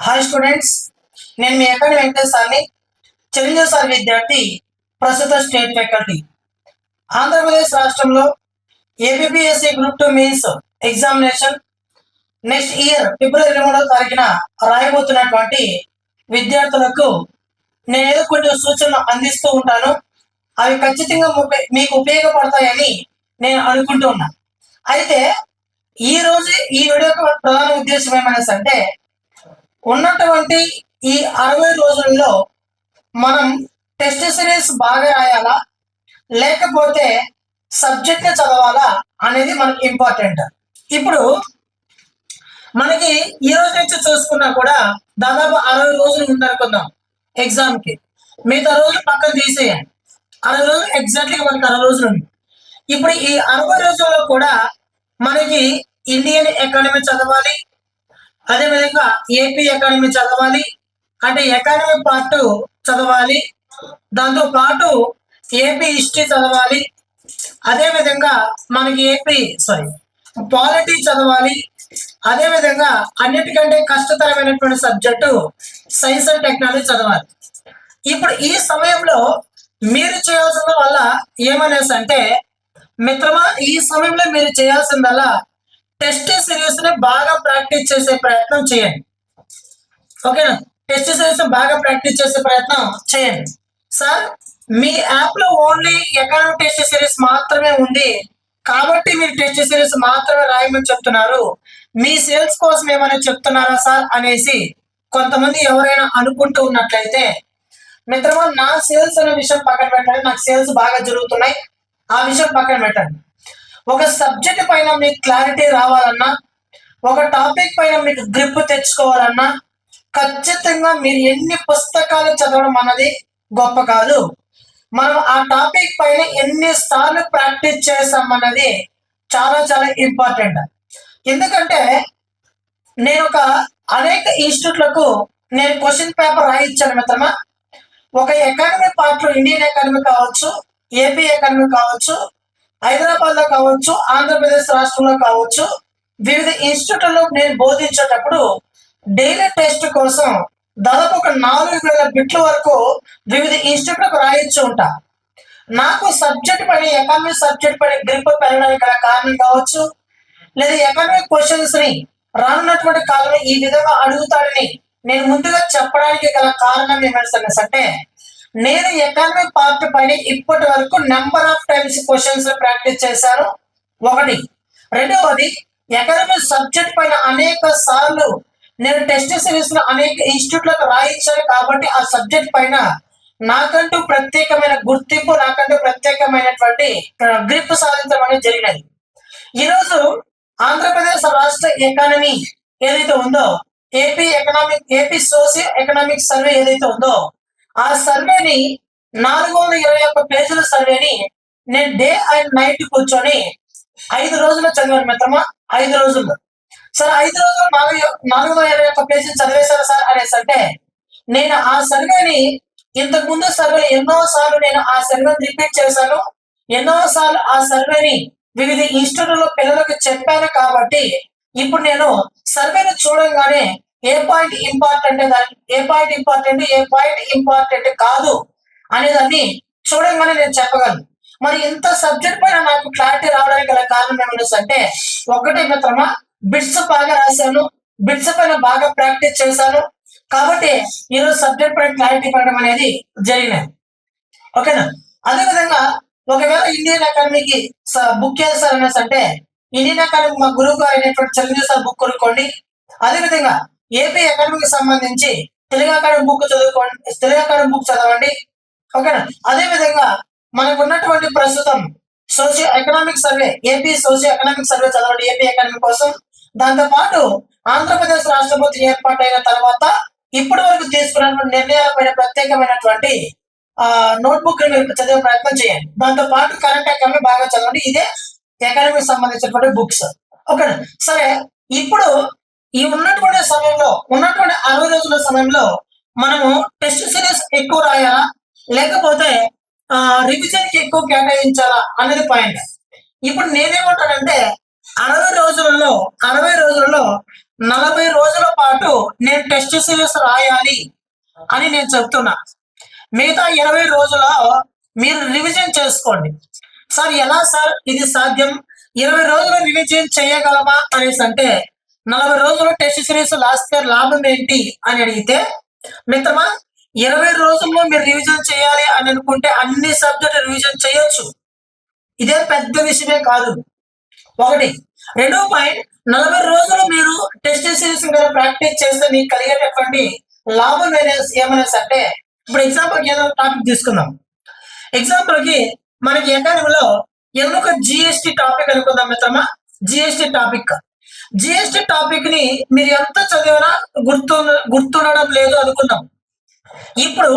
Hi students, నేను మీ ఎక్కడి వెంకటేశ్వర్ని, చిరంజీవి విద్యార్థి, ప్రస్తుత స్టేట్ ఫ్యాకల్టీ. ఆంధ్రప్రదేశ్ రాష్ట్రంలో APSC group 2 mains examination next year February 23వ తారీఖున రాయబోతున్నటువంటి విద్యార్థులకు నేను ఏదో కొన్ని సూచనలు అందిస్తూ ఉంటాను. అవి ఖచ్చితంగా మీకు ఉపయోగపడతాయని నేను అనుకుంటూ ఉన్నా. అయితే ఈ రోజు ఈ వీడియో యొక్క ప్రధాన ఉద్దేశం ఏమనేసి ఉన్నటువంటి ఈ 60 రోజుల్లో మనం టెస్ట్ సిరీస్ బాగా రాయాలా లేకపోతే సబ్జెక్ట్ చదవాలా అనేది మనకి ఇంపార్టెంట్. ఇప్పుడు మనకి ఈ రోజు నుంచి చూసుకున్నా కూడా దాదాపు 60 రోజులు ఉందనుకుందాం ఎగ్జామ్కి. మిగతా రోజులు పక్కన తీసేయండి. 60 రోజులు ఎగ్జాక్ట్లీగా మనకి 60 రోజులు ఉంది. ఇప్పుడు ఈ 60 రోజుల్లో కూడా మనకి ఇండియన్ ఎకానమీ చదవాలి, అదేవిధంగా ఏపీ ఎకానమీ చదవాలి, అంటే ఎకానమీ పార్ట్ చదవాలి, దాంతో పాటు ఏపీ హిస్టరీ చదవాలి, అదేవిధంగా మనకి పాలిటీ చదవాలి, అదేవిధంగా అన్నిటికంటే కష్టతరమైనటువంటి సబ్జెక్టు సైన్స్ అండ్ టెక్నాలజీ చదవాలి. ఇప్పుడు ఈ సమయంలో మీరు చేయాల్సిన వల్ల ఏమనేసి అంటే మిత్రమా, ఈ సమయంలో మీరు చేయాల్సిందల్లా టెస్ట్ సిరీస్ ని బాగా ప్రాక్టీస్ చేసే ప్రయత్నం చేయండి. ఓకేనా? టెస్ట్ సిరీస్ బాగా ప్రాక్టీస్ చేసే ప్రయత్నం చేయండి. సార్, మీ యాప్ లో ఓన్లీ ఎకానమీ టెస్ట్ సిరీస్ మాత్రమే ఉంది కాబట్టి మీరు టెస్ట్ సిరీస్ మాత్రమే రాయమని చెప్తున్నారు, మీ సేల్స్ కోసం ఏమైనా చెప్తున్నారా సార్ అనేసి కొంతమంది ఎవరైనా అనుకుంటూ ఉన్నట్లయితే మిత్రమా, నా సేల్స్ అనే విషయం పక్కన పెట్టండి. నాకు సేల్స్ బాగా జరుగుతున్నాయి, ఆ విషయం పక్కన పెట్టండి. ఒక సబ్జెక్ట్ పైన మీకు క్లారిటీ రావాలన్నా, ఒక టాపిక్ పైన మీకు గ్రిప్ తెచ్చుకోవాలన్నా ఖచ్చితంగా మీరు ఎన్ని పుస్తకాలు చదవడం అన్నది గొప్ప కాదు. మనం ఆ టాపిక్ పైన ఎన్నిసార్లు ప్రాక్టీస్ చేసామన్నది చాలా చాలా ఇంపార్టెంట్. ఎందుకంటే నేను అనేక ఇన్స్టిట్యూట్లకు నేను క్వశ్చన్ పేపర్ రాయించాను మిత్రమా. ఒక ఎకానమీ పార్ట్లో ఇండియన్ ఎకానమీ కావచ్చు, ఏపీ ఎకానమీ కావచ్చు, హైదరాబాద్ లో కావచ్చు, ఆంధ్రప్రదేశ్ రాష్ట్రంలో కావచ్చు, వివిధ ఇన్స్టిట్యూట్లలో నేను బోధించేటప్పుడు డైలీ టెస్ట్ కోసం దాదాపు ఒక 4000 బిట్ల వరకు వివిధ ఇన్స్టిట్యూట్లకు రాయించి ఉంటా. నాకు సబ్జెక్ట్ పైన ఎకానమీ సబ్జెక్ట్ పైన గ్రిప్ పెరగడానికి గల కారణం కావచ్చు, లేదా ఎకానమిక్ క్వశ్చన్స్ ని రానున్నటువంటి కాలంలో ఈ విధంగా అడుగుతాడని నేను ముందుగా చెప్పడానికి గల కారణం ఏమంటే నేను ఎకానమీ పార్ట్ పైన ఇప్పటి వరకు number of times questions practice చేశాను. ఒకటి. రెండవది, ఎకానమీ సబ్జెక్ట్ పైన అనేక సార్లు నేను టెస్ట్ సిరీస్ లో అనేక ఇన్స్టిట్యూట్లకు రాయించాను కాబట్టి ఆ సబ్జెక్ట్ పైన నాకంటూ ప్రత్యేకమైన గుర్తింపు, నాకంటూ ప్రత్యేకమైనటువంటి గ్రిప్ సాధించడం అనేది జరిగినది. ఈరోజు ఆంధ్రప్రదేశ్ రాష్ట్ర ఎకానమీ ఏదైతే ఉందో, ఏపీ సోషియో ఎకనామిక్ సర్వే ఏదైతే ఉందో, ఆ సర్వేని 421 పేజీల సర్వేని నేను డే అండ్ నైట్ కూర్చొని 5 రోజుల్లో చదివాను మిత్రమా. 5 రోజుల్లో. సార్, 5 రోజుల్లో 421 పేజీలు చదివేశారు సార్ అనేసి అంటే నేను ఆ సర్వేని ఇంతకు ముందు సర్వే ఎన్నోసార్లు నేను ఆ సర్వేని రిపీట్ చేశాను, ఎన్నోసార్లు ఆ సర్వేని వివిధ ఇన్స్టిట్యూట్లో పిల్లలకు చెప్పాను. కాబట్టి ఇప్పుడు నేను సర్వేను చూడంగానే ఏ పాయింట్ ఇంపార్టెంట్, ఏ పాయింట్ ఇంపార్టెంట్ కాదు అనేదాన్ని చూడంగానే నేను చెప్పగలను. మరి ఇంత సబ్జెక్ట్ పైన నాకు క్లారిటీ రావడానికి గల కారణం ఏమనేసి ఒకటే మిత్రమా, బిట్స్ బాగా రాశాను, బిట్స్ పైన బాగా ప్రాక్టీస్ చేశాను కాబట్టి ఈరోజు సబ్జెక్ట్ పైన క్లారిటీ పడడం అనేది జరిగినది. ఓకేనా? అదేవిధంగా ఒకవేళ ఇండియన్ అకాడమీకి బుక్ చేస్తారు అనేసి ఇండియన్ అకాడమీ మా గురువు గారు అయినటువంటి చిరంజీవి సార్ బుక్ కొనుక్కోండి. అదేవిధంగా ఏపీ అకాడమీకి సంబంధించి తెలుగు అకాడమీ బుక్ చదవండి. ఓకేనా? అదే విధంగా మనకు ఉన్నటువంటి ప్రస్తుతం socio economic survey, AP socio economic survey చదవండి ఏపీ అకాడమీ కోసం. దాంతో పాటు ఆంధ్రప్రదేశ్ రాష్ట్ర ప్రభుత్వం ఏర్పాటైన తర్వాత ఇప్పటి వరకు తీసుకున్నటువంటి నిర్ణయాలపైన ప్రత్యేకమైనటువంటి నోట్బుక్ మీరు చదివే ప్రయత్నం చేయండి. దాంతో పాటు కరెంట్ ఎకానమీ బాగా చదవండి. ఇదే ఎకానమీకి సంబంధించినటువంటి బుక్స్. ఓకేనా? సరే, ఇప్పుడు ఈ ఉన్నటువంటి 60 రోజుల సమయంలో మనము టెస్ట్ సిరీస్ ఎక్కువ రాయాలా లేకపోతే రివిజన్ కి ఎక్కువ కేటాయించాలా అనేది పాయింట్. ఇప్పుడు నేనేమంటానంటే అరవై రోజులలో 40 రోజుల పాటు నేను టెస్ట్ సిరీస్ రాయాలి అని నేను చెప్తున్నా. మిగతా 20 రోజుల మీరు రివిజన్ చేసుకోండి. సార్ ఎలా సార్ ఇది సాధ్యం? 20 రోజులు రివిజన్ చేయగలమా అనేసి అంటే 40 రోజులు టెస్ట్ సిరీస్ రాస్తే లాభం ఏంటి అని అడిగితే, మిత్రమా 20 రోజుల్లో మీరు రివిజన్ చేయాలి అని అనుకుంటే అన్ని సబ్జెక్టు రివిజన్ చేయొచ్చు. ఇదే పెద్ద విషయమే కాదు. ఒకటి. రెండో పాయింట్, 40 రోజులు మీరు టెస్ట్ సిరీస్ మీద ప్రాక్టీస్ చేస్తే మీకు కలిగేటటువంటి లాభం ఏమనేసి అంటే, ఇప్పుడు ఎగ్జాంపుల్కి ఏదో టాపిక్ తీసుకుందాం. ఎగ్జాంపుల్కి మనకి అకాడమీలో ఏదైనా ఒక జిఎస్టి టాపిక్ అనుకుందాం మిత్రమా. జిఎస్టి టాపిక్ ని మీరు ఎంత చదివినా గుర్తుండడం లేదు అనుకుందాం. ఇప్పుడు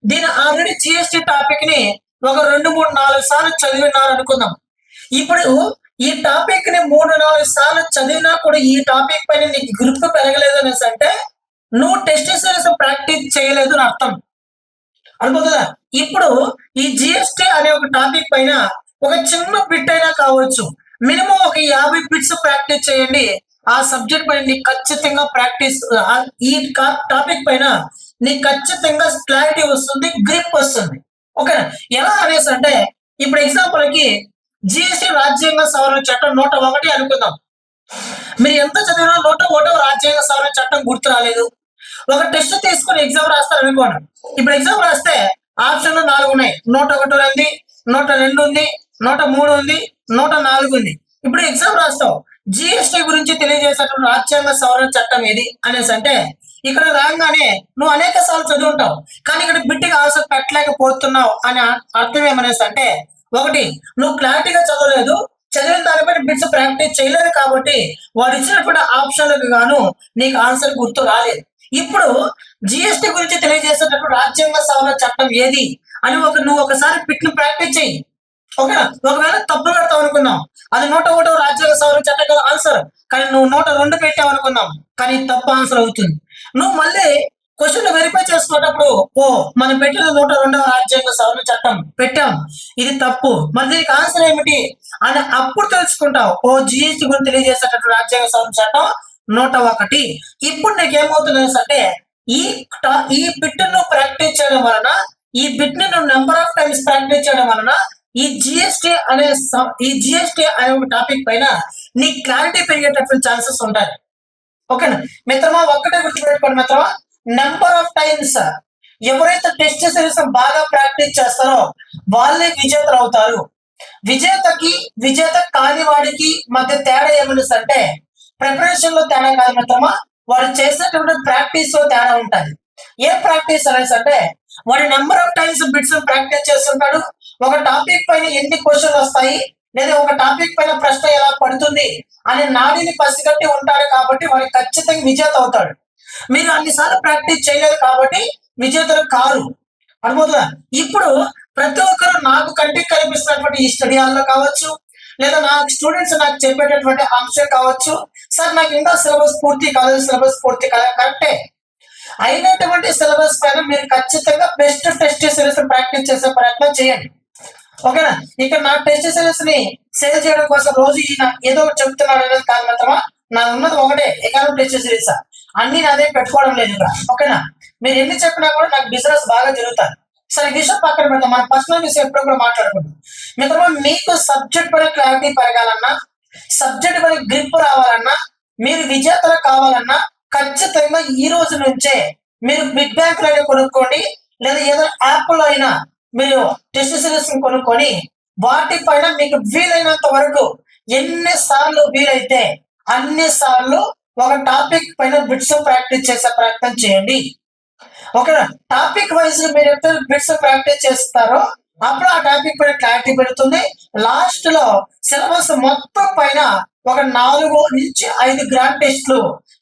దీని ఆల్రెడీ జిఎస్టి టాపిక్ ని ఒక 2, 3, 4 సార్లు చదివినారు అనుకుందాం. ఇప్పుడు ఈ టాపిక్ ని 3, 4 సార్లు చదివినా కూడా ఈ టాపిక్ పైన నీకు గ్రిప్ పెరగలేదు అనేసి అంటే నువ్వు టెస్ట్ సిరీస్ ప్రాక్టీస్ చేయలేదు అని అర్థం. అనుకుంటుందా? ఇప్పుడు ఈ జిఎస్టి అనే ఒక టాపిక్ పైన ఒక చిన్న బిట్ అయినా కావచ్చు, మినిమం ఒక 50 బిట్స్ ప్రాక్టీస్ చేయండి. ఆ సబ్జెక్ట్ పైన నీకు ఖచ్చితంగా ఈ టాపిక్ పైన నీకు ఖచ్చితంగా క్లారిటీ వస్తుంది, గ్రిప్ వస్తుంది. ఓకేనా? ఎలా అనేసి అంటే, ఇప్పుడు ఎగ్జాంపుల్కి జిఎస్టి రాజ్యాంగ సవరణ చట్టం 101 అనుకుందాం. మీరు ఎంత చదివినా 101 రాజ్యాంగ సవరణ చట్టం గుర్తు రాలేదు. ఒక టెస్ట్ తీసుకొని ఎగ్జామ్ రాస్తారు అనుకోండి. ఇప్పుడు ఎగ్జామ్ రాస్తే ఆప్షన్లు 4 ఉన్నాయి. 101 ఉంది, 102 ఉంది, 103 ఉంది, 104 ఉంది. ఇప్పుడు ఎగ్జామ్ రాస్తావు, జిఎస్టి గురించి తెలియజేసేటువంటి రాజ్యాంగ సవరణ చట్టం ఏది అనేసి అంటే, ఇక్కడ రాగానే నువ్వు అనేక సార్లు చదువుంటావు, కానీ ఇక్కడ బిట్టిగా ఆన్సర్ పెట్టలేకపోతున్నావు అని అర్థం ఏమనేసి అంటే, ఒకటి, నువ్వు క్లారిటీగా చదవలేదు, చదివిన దానిపైన బిట్స్ ప్రాక్టీస్ చేయలేదు కాబట్టి వాడు ఇచ్చినటువంటి ఆప్షన్లకు గాను నీకు ఆన్సర్ గుర్తు రాలేదు. ఇప్పుడు జిఎస్టి గురించి తెలియజేసేటప్పుడు రాజ్యాంగ సవరణ చట్టం ఏది అని నువ్వు ఒకసారి బిట్ ను ప్రాక్టీస్ చేయి. ఓకేనా? ఒకవేళ తప్పు పెడతావు అనుకుందాం, అది 101 రాజ్యాంగ సవరణ చట్టం కదా ఆన్సర్, కానీ నువ్వు 102 పెట్టావు అనుకుందాం, కానీ తప్పు ఆన్సర్ అవుతుంది. నువ్వు మళ్ళీ క్వశ్చన్ వెరిఫై చేసుకున్నప్పుడు, మనం పెట్టిన 102వ రాజ్యాంగ సవరణ చట్టం పెట్టాం, ఇది తప్పు, మరి దీనికి ఆన్సర్ ఏమిటి అని అప్పుడు తెలుసుకుంటావు. జిఎస్టి గురించి తెలియజేసేటటువంటి రాజ్యాంగ సవరణ చట్టం 101. ఇప్పుడు నీకు ఏమవుతుంది అంటే, ఈ బిట్ ను ప్రాక్టీస్ చేయడం వలన, ఈ బిట్ ని నువ్వు నెంబర్ ఆఫ్ టైమ్స్ ప్రాక్టీస్ చేయడం వలన ఈ జిఎస్టి అనే ఒక టాపిక్ పైన నీ క్లారిటీ పెరిగేటటువంటి ఛాన్సెస్ ఉంటాయి. ఓకేనా మిత్రమా? ఒక్కటే గుర్తుపెట్టుకోండి మిత్రమా, నెంబర్ ఆఫ్ టైమ్స్ ఎవరైతే టెస్ట్ సిరీస్ బాగా ప్రాక్టీస్ చేస్తారో వాళ్ళే విజేతలు అవుతారు. విజేత కాని వాడికి మధ్య తేడా ఏమని అంటే, ప్రిపరేషన్ లో తేడా కాదు మిత్రమా, వాడు చేసేటువంటి ప్రాక్టీస్ లో తేడా ఉంటుంది. ఏ ప్రాక్టీస్ అనేసి అంటే, వాడి number of times bits practice చేస్తుంటాడు, ఒక టాపిక్ పైన ఎన్ని క్వశ్చన్లు వస్తాయి, లేదా ఒక టాపిక్ పైన ప్రశ్న ఎలా పడుతుంది అనే నాడిని పసిగట్టి ఉంటాడు కాబట్టి వాడు ఖచ్చితంగా విజేత అవుతాడు. మీరు అన్నిసార్లు ప్రాక్టీస్ చేయలేదు కాబట్టి విజేతలు కారు. అనుకుంటున్నా? ఇప్పుడు ప్రతి ఒక్కరు నాకు కంటికి కనిపిస్తున్నటువంటి ఈ స్టడీ హాల్లో కావచ్చు, లేదా నా స్టూడెంట్స్ నాకు చెప్పేటటువంటి అంశం కావచ్చు, సార్ నాకు ఇంకా సిలబస్ పూర్తి కాలేదు, కరెక్టే. అయినటువంటి సిలబస్ పైన మీరు ఖచ్చితంగా బెస్ట్ టెస్ట్ సిరీస్ ప్రాక్టీస్ చేసే ప్రయత్నం చేయండి. ఓకేనా? ఇక్కడ నా టెస్ట్ సిరీస్ ని సేల్ చేయడం కోసం రోజు ఏదో చెప్తున్నాడు అనేది కాదు మాత్రమా, నా ఉన్నది ఒకటే ఎకానమీ టెస్ట్ సిరీస్, అన్ని నాదే పెట్టుకోవడం లేదు ఇక్కడ. ఓకేనా? మీరు ఎన్ని చెప్పినా కూడా నాకు బిజినెస్ బాగా జరుగుతుంది. సరే, విషయం పక్కన పెడతాం, మన పర్సనల్ విషయం ఎప్పుడు కూడా మాట్లాడుకుంటాం. మిత్రమా, మీకు సబ్జెక్ట్ పైన క్లారిటీ పెరగాలన్నా, సబ్జెక్ట్ పైన గ్రిప్ రావాలన్నా, మీరు విజేతలు కావాలన్నా ఖచ్చితంగా ఈ రోజు నుంచే మీరు బిగ్ బ్యాంక్ లో కొనుక్కోండి, లేదా ఏదో యాప్ లో అయినా మీరు టెస్ట్ సిరీస్ కొనుక్కొని వాటిపైన మీకు వీలైనంత వరకు ఎన్నిసార్లు వీలైతే అన్ని సార్లు ఒక టాపిక్ పైన బిట్స్ ప్రాక్టీస్ చేసే ప్రయత్నం చేయండి. ఓకేనా? టాపిక్ వైజ్ మీరు ఎప్పుడు బిట్స్ ప్రాక్టీస్ చేస్తారో అప్పుడు ఆ టాపిక్ పైన క్లారిటీ పెడుతుంది. లాస్ట్ లో సిలబస్ మొత్తం పైన ఒక 4 నుంచి 5 గ్రాండ్ టెస్ట్లు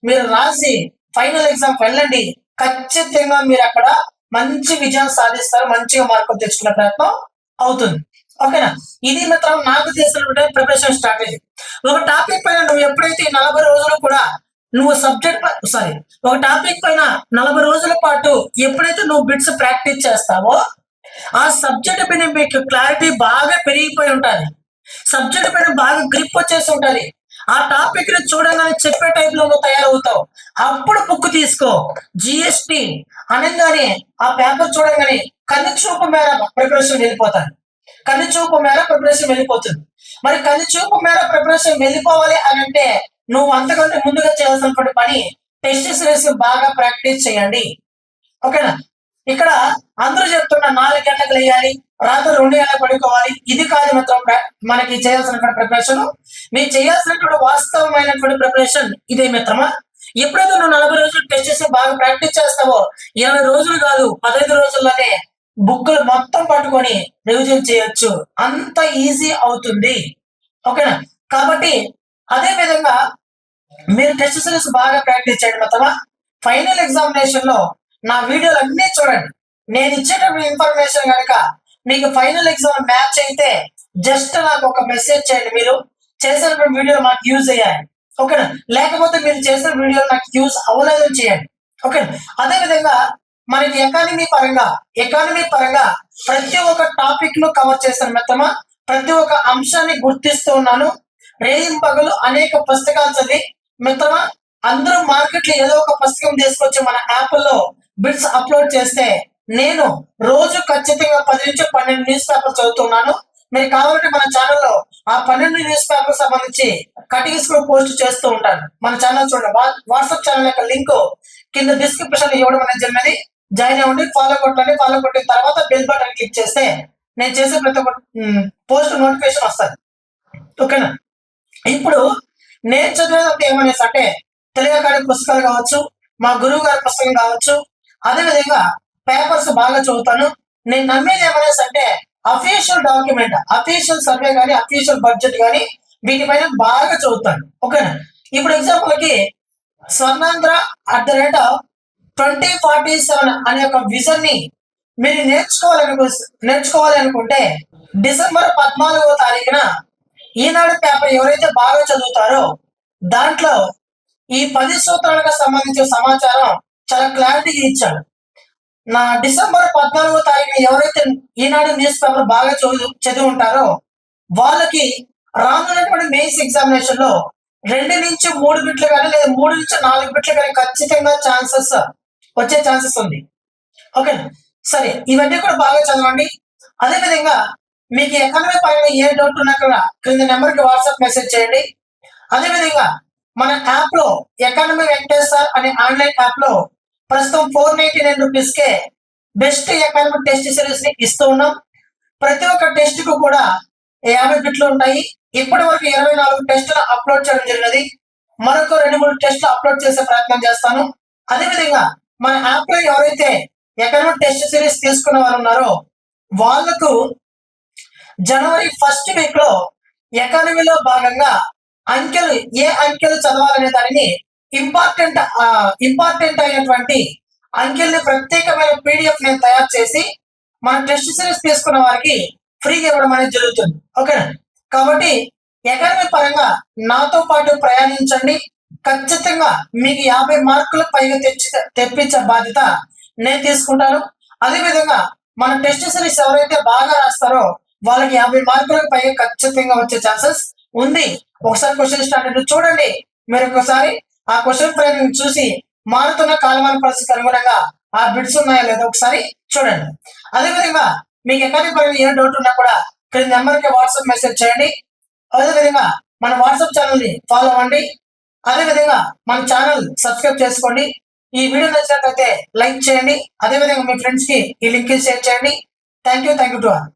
మీరు రాసి ఫైనల్ ఎగ్జామ్ వెళ్ళండి. ఖచ్చితంగా మీరు అక్కడ మంచి విజయం సాధిస్తారు, మంచిగా మార్కులు తెచ్చుకునే ప్రయత్నం అవుతుంది. ఓకేనా? ఇది మాత్రం నాకు తెలిసినటువంటి ప్రిపరేషన్ స్ట్రాటజీ. ఒక టాపిక్ పైన నువ్వు ఎప్పుడైతే 40 రోజులు కూడా నువ్వు ఒక టాపిక్ పైన 40 రోజుల పాటు ఎప్పుడైతే నువ్వు బిట్స్ ప్రాక్టీస్ చేస్తావో ఆ సబ్జెక్ట్ పైన మీకు క్లారిటీ బాగా పెరిగిపోయి ఉంటుంది, సబ్జెక్ట్ పైన బాగా గ్రిప్ వచ్చేసి ఉంటుంది. ఆ టాపిక్ ని చూడగానే చెప్పే టైప్ లో నువ్వు తయారవుతావు. అప్పుడు బుక్ తీసుకో. జిఎస్టి అనగానే ఆ పేపర్ చూడగానే కన్ను చూపు మేర ప్రిపరేషన్ వెళ్ళిపోతాను. కన్ను చూపు మేర ప్రిపరేషన్ వెళ్ళిపోతుంది. మరి కన్ను చూపు మేర ప్రిపరేషన్ వెళ్ళిపోవాలి అని అంటే నువ్వు అంతకంటే ముందుగా చేయాల్సినటువంటి పని టెస్ట్ సిరీస్ బాగా ప్రాక్టీస్ చేయండి. ఓకేనా? ఇక్కడ అందరూ చెప్తున్న 4 గంటలకు లేయాలి, రాత్రి 2 గంటలకు పడుకోవాలి. ఇది కాదు మాత్రం మనకి చేయాల్సినటువంటి ప్రిపరేషన్. మీరు చేయాల్సినటువంటి వాస్తవమైనటువంటి ప్రిపరేషన్ ఇదే మిత్రమా. ఎప్పుడైతే నువ్వు 40 రోజులు టెస్ట్ చేసి బాగా ప్రాక్టీస్ చేస్తావో 20 రోజులు కాదు 15 రోజుల్లోనే బుక్కులు మొత్తం పట్టుకొని రివిజన్ చేయొచ్చు. అంత ఈజీ అవుతుంది. ఓకేనా? కాబట్టి అదే విధంగా మీరు టెస్ట్ సిరీస్ బాగా ప్రాక్టీస్ చేయండి మిత్రమా. ఫైనల్ ఎగ్జామినేషన్ లో నా వీడియోలు అన్నీ చూడండి. నేను ఇచ్చేటప్పుడు ఇన్ఫర్మేషన్ కనుక మీకు ఫైనల్ ఎగ్జామ్ మ్యాచ్ అయితే జస్ట్ నాకు ఒక మెసేజ్ చేయండి. మీరు చేసినటువంటి వీడియోలు మాకు యూజ్ అయ్యాయి. ఓకేనా? లేకపోతే మీరు చేసిన వీడియోలు నాకు యూజ్ అవ్వలేదని చేయండి. ఓకే. అదే విధంగా మనకి ఎకానమీ పరంగా ప్రతి ఒక్క టాపిక్ ను కవర్ చేస్తాను మిత్రమా. ప్రతి ఒక్క అంశాన్ని గుర్తిస్తూ ఉన్నాను. రేయింబగలు అనేక పుస్తకాలు చదివి మిత్రమా అందరూ మార్కెట్ లో ఏదో ఒక పుస్తకం తీసుకొచ్చి మన యాప్ లో బిట్స్ అప్లోడ్ చేస్తే నేను రోజు ఖచ్చితంగా 10 నుంచి 12 న్యూస్ పేపర్ చదువుతున్నాను. మీరు కావాలంటే మన ఛానల్లో ఆ 12 న్యూస్ పేపర్ సంబంధించి కటింగ్స్ కూడా పోస్ట్ చేస్తూ ఉంటాను. మన ఛానల్ చూడండి. వాట్సాప్ ఛానల్ యొక్క లింక్ కింద డిస్క్రిప్షన్ ఇవ్వడం అనేది జరిగినది. జాయిన్ అవ్వండి, ఫాలో కొట్టండి. ఫాలో కొట్టిన తర్వాత బెల్ బటన్ క్లిక్ చేస్తే నేను చేసే ప్రతి ఒక్క పోస్ట్ నోటిఫికేషన్ వస్తుంది. ఓకేనా? ఇప్పుడు నేను చదివేదంటే ఏమనేసి అంటే తెలుగు అకాడమీ పుస్తకాలు కావచ్చు, మా గురువు గారి పుస్తకం కావచ్చు, అదేవిధంగా పేపర్స్ బాగా చదువుతాను. నేను నమ్మేది ఏమనేసి అంటే అఫీషియల్ డాక్యుమెంట్, అఫీషియల్ సర్వే కానీ, అఫీషియల్ బడ్జెట్ కానీ వీటిపైన బాగా చదువుతాను. ఓకేనా? ఇప్పుడు ఎగ్జాంపుల్ కి స్వర్ణాంధ్ర @2047 అనే ఒక విజన్ ని మీరు నేర్చుకోవాలి అనుకుంటే డిసెంబర్ 14వ తారీఖున ఈనాడు పేపర్ ఎవరైతే బాగా చదువుతారో దాంట్లో ఈ 10 సూత్రాలకు సంబంధించిన సమాచారం చాలా క్లారిటీగా ఇచ్చాడు. నా డిసెంబర్ 14వ తారీఖున ఎవరైతే ఈనాడు న్యూస్ పేపర్ బాగా చదివి ఉంటారో వాళ్ళకి రానున్నటువంటి మెయిన్స్ ఎగ్జామినేషన్ లో 2 నుంచి 3 బిట్లు కానీ లేదా 3 నుంచి 4 బిట్లు కానీ ఖచ్చితంగా వచ్చే ఛాన్సెస్ ఉంది. ఓకే, సరే, ఇవన్నీ కూడా బాగా చదవండి. అదేవిధంగా మీకు ఎకానమీ పరంగా ఏ డౌట్ ఉన్నా కూడా క్రింద నెంబర్కి వాట్సాప్ మెసేజ్ చేయండి. అదేవిధంగా మన యాప్ లో ఎకానమీ వెంకటేశ్వర్ అనే ఆన్లైన్ యాప్ లో ప్రస్తుతం 499 రూపీస్కే బెస్ట్ ఎకానమీ టెస్ట్ సిరీస్ ని ఇస్తూ ఉన్నాం. ప్రతి ఒక్క టెస్ట్ కు కూడా 50 బిట్లు ఉంటాయి. ఇప్పటి వరకు 24 టెస్టులు అప్లోడ్ చేయడం జరిగినది. మరొక 2-3 టెస్టులు అప్లోడ్ చేసే ప్రయత్నం చేస్తాను. అదేవిధంగా మన యాప్ లో ఎవరైతే ఎకానమీ టెస్ట్ సిరీస్ తీసుకున్న వారు ఉన్నారో వాళ్లకు జనవరి 1st వీక్ లో ఎకానమీలో భాగంగా ఏ అంకెలు చదవాలనే దానిని ఇంపార్టెంట్ అయినటువంటి అంకెల్ని ప్రత్యేకమైన పీడిఎఫ్ నేను తయారు చేసి మన టెస్ట్ సిరీస్ తీసుకున్న వారికి ఫ్రీగా ఇవ్వడం అనేది జరుగుతుంది. ఓకేనా? కాబట్టి ఎకానమీ పరంగా నాతో పాటు ప్రయాణించండి. ఖచ్చితంగా మీకు 50 మార్కులు పైగా తెప్పించే బాధ్యత నేను తీసుకుంటాను. అదేవిధంగా మన టెస్ట్ సిరీస్ ఎవరైతే బాగా రాస్తారో వాళ్ళకి 50 మార్కులకు పైగా ఖచ్చితంగా వచ్చే ఛాన్సెస్ ఉంది. ఒకసారి క్వశ్చన్ స్టాండర్డ్ చూడండి. మీరు ఒకసారి ఆ క్వశ్చన్ ఫ్రేమ్ చూసి మారుతున్న కాలమాన పరిస్థితికి అనుగుణంగా ఆ బిట్స్ ఉన్నాయా లేదా ఒకసారి చూడండి. అదేవిధంగా మీకు ఎకానమీ పరంగా ఏ డౌట్ ఉన్నా కూడా క్రింద నెంబర్కి వాట్సాప్ మెసేజ్ చేయండి. అదేవిధంగా మన వాట్సాప్ ఛానల్ ని ఫాలో అవ్వండి. అదేవిధంగా మన ఛానల్ సబ్స్క్రైబ్ చేసుకోండి. ఈ వీడియో నచ్చినట్లయితే లైక్ చేయండి. అదేవిధంగా మీ ఫ్రెండ్స్ కి ఈ లింక్ షేర్ చేయండి. Thank you to all.